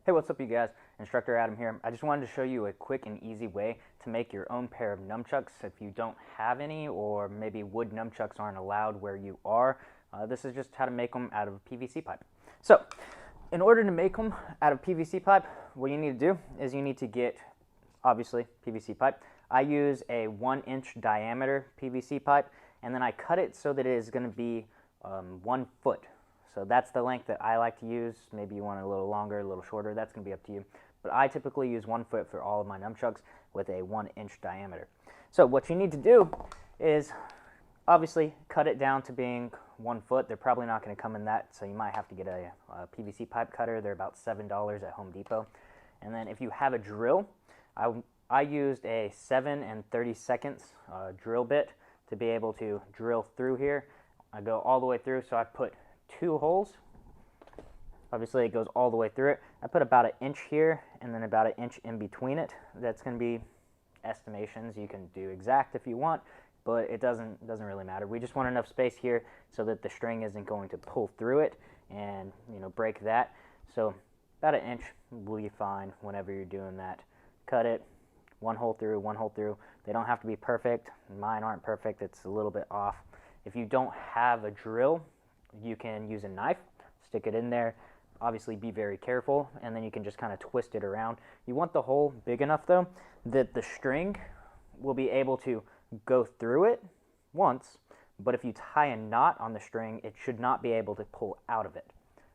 Hey, what's up you guys? Instructor Adam here. I just wanted to show you a quick and easy way to make your own pair of nunchucks if you don't have any, or maybe wood nunchucks aren't allowed where you are. This is just how to make them out of PVC pipe. So, in order to make them out of PVC pipe, what you need to do is you need to get, obviously, PVC pipe. I use a 1-inch diameter PVC pipe, and then I cut it so that it is going to be 1 foot. So that's the length that I like to use. Maybe you want it a little longer, a little shorter. That's going to be up to you. But I typically use 1 foot for all of my nunchucks with a 1-inch diameter. So what you need to do is obviously cut it down to being 1 foot. They're probably not going to come in that, so you might have to get a PVC pipe cutter. They're about $7 at Home Depot. And then if you have a drill, I used a 7 30 drill bit to be able to drill through here. I go all the way through, so I put 2 holes. Obviously it goes all the way through it. I put about 1 inch here and then about 1 inch in between it. That's going to be estimations. You can do exact if you want, but it doesn't really matter. We just want enough space here so that the string isn't going to pull through it and break that. So about 1 inch will be fine whenever you're doing that. Cut it, 1 hole through, 1 hole through. They don't have to be perfect. Mine aren't perfect. It's a little bit off. If you don't have a drill, you can use a knife, stick it in there. Obviously be very careful, and then you can just kind of twist it around. You want the hole big enough though that the string will be able to go through it once, but if you tie a knot on the string, it should not be able to pull out of it.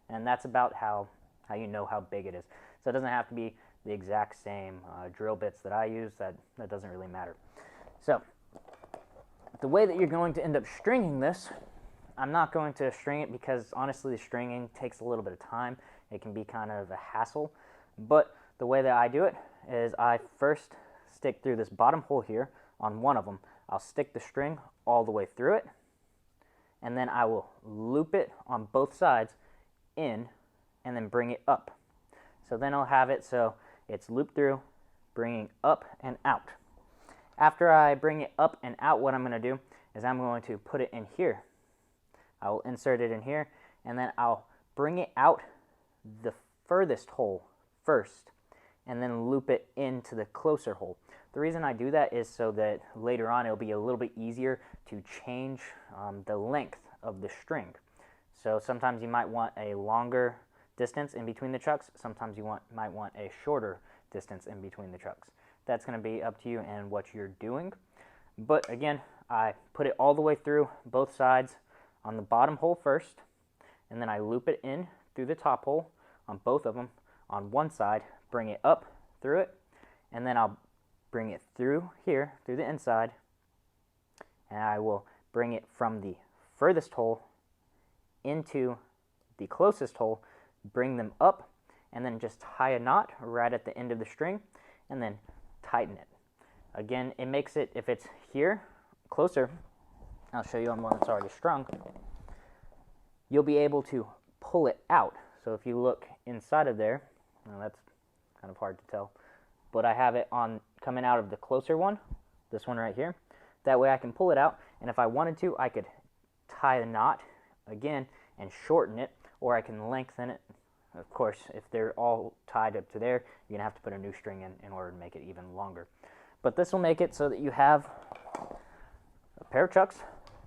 And that's about how you know how big it is. So it doesn't have to be the exact same drill bits that I use. That doesn't really matter. So the way that you're going to end up stringing this, I'm not going to string it because honestly the stringing takes a little bit of time. It can be kind of a hassle. But the way that I do it is I first stick through this bottom hole here on one of them. I'll stick the string all the way through it, and then I will loop it on both sides in and then bring it up. So then I'll have it so it's looped through, bringing up and out. After I bring it up and out, what I'm going to do is I'm going to put it in here. I will insert it in here, and then I'll bring it out the furthest hole first, and then loop it into the closer hole. The reason I do that is so that later on it'll be a little bit easier to change the length of the string. So sometimes you might want a longer distance in between the chucks. Sometimes you might want a shorter distance in between the chucks. That's going to be up to you and what you're doing. But again, I put it all the way through both sides on the bottom hole first, and then I loop it in through the top hole on both of them on one side, bring it up through it, and then I'll bring it through here, through the inside, and I will bring it from the furthest hole into the closest hole, bring them up, and then just tie a knot right at the end of the string, and then tighten it. Again, it makes it, if it's here, closer, I'll show you on one that's already strung, you'll be able to pull it out. So if you look inside of there, well, that's kind of hard to tell, but I have it on coming out of the closer one, this one right here. That way I can pull it out, and if I wanted to, I could tie the knot again and shorten it, or I can lengthen it. Of course, if they're all tied up to there, you're going to have to put a new string in order to make it even longer. But this will make it so that you have a pair of chucks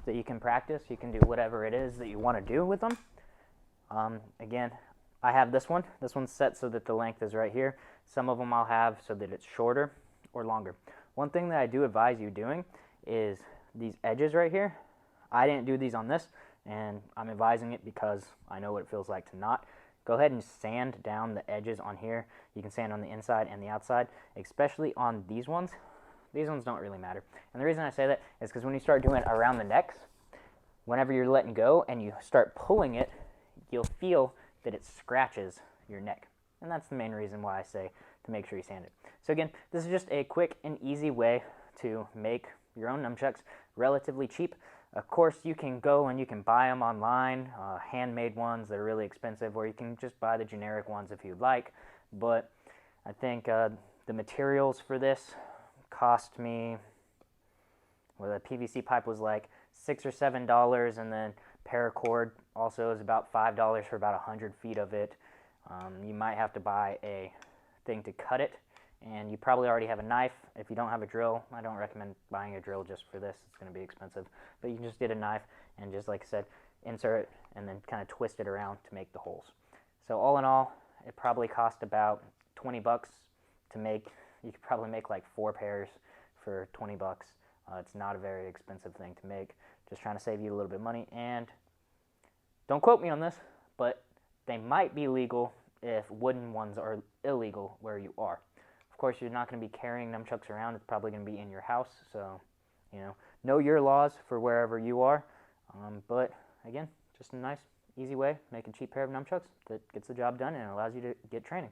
that you can practice. You can do whatever it is that you want to do with them. Again, I have this one. This one's set so that the length is right here. Some of them I'll have so that it's shorter or longer. One thing that I do advise you doing is these edges right here. I didn't do these on this, and I'm advising it because I know what it feels like to not. Go ahead and sand down the edges on here. You can sand on the inside and the outside, especially on these ones. These ones don't really matter. And the reason I say that is because when you start doing it around the necks, whenever you're letting go and you start pulling it, you'll feel that it scratches your neck. And that's the main reason why I say to make sure you sand it. So again, this is just a quick and easy way to make your own nunchucks, relatively cheap. Of course, you can go and you can buy them online, handmade ones that are really expensive, or you can just buy the generic ones if you'd like. But I think the materials for this cost me, well, the PVC pipe was like $6 or $7, and then Paracord also is about $5 for about 100 feet of it. You might have to buy a thing to cut it, and you probably already have a knife. If you don't have a drill, I don't recommend buying a drill just for this. It's going to be expensive. But you can just get a knife and just, like I said, insert it and then kind of twist it around to make the holes. So all in all, it probably cost about 20 bucks to make. You could probably make like 4 pairs for 20 bucks. It's not a very expensive thing to make. Just trying to save you a little bit of money. And don't quote me on this, but they might be legal if wooden ones are illegal where you are. Of course, you're not going to be carrying nunchucks around. It's probably going to be in your house. So, know your laws for wherever you are. But again, just a nice, easy way, make a cheap pair of nunchucks that gets the job done and allows you to get training.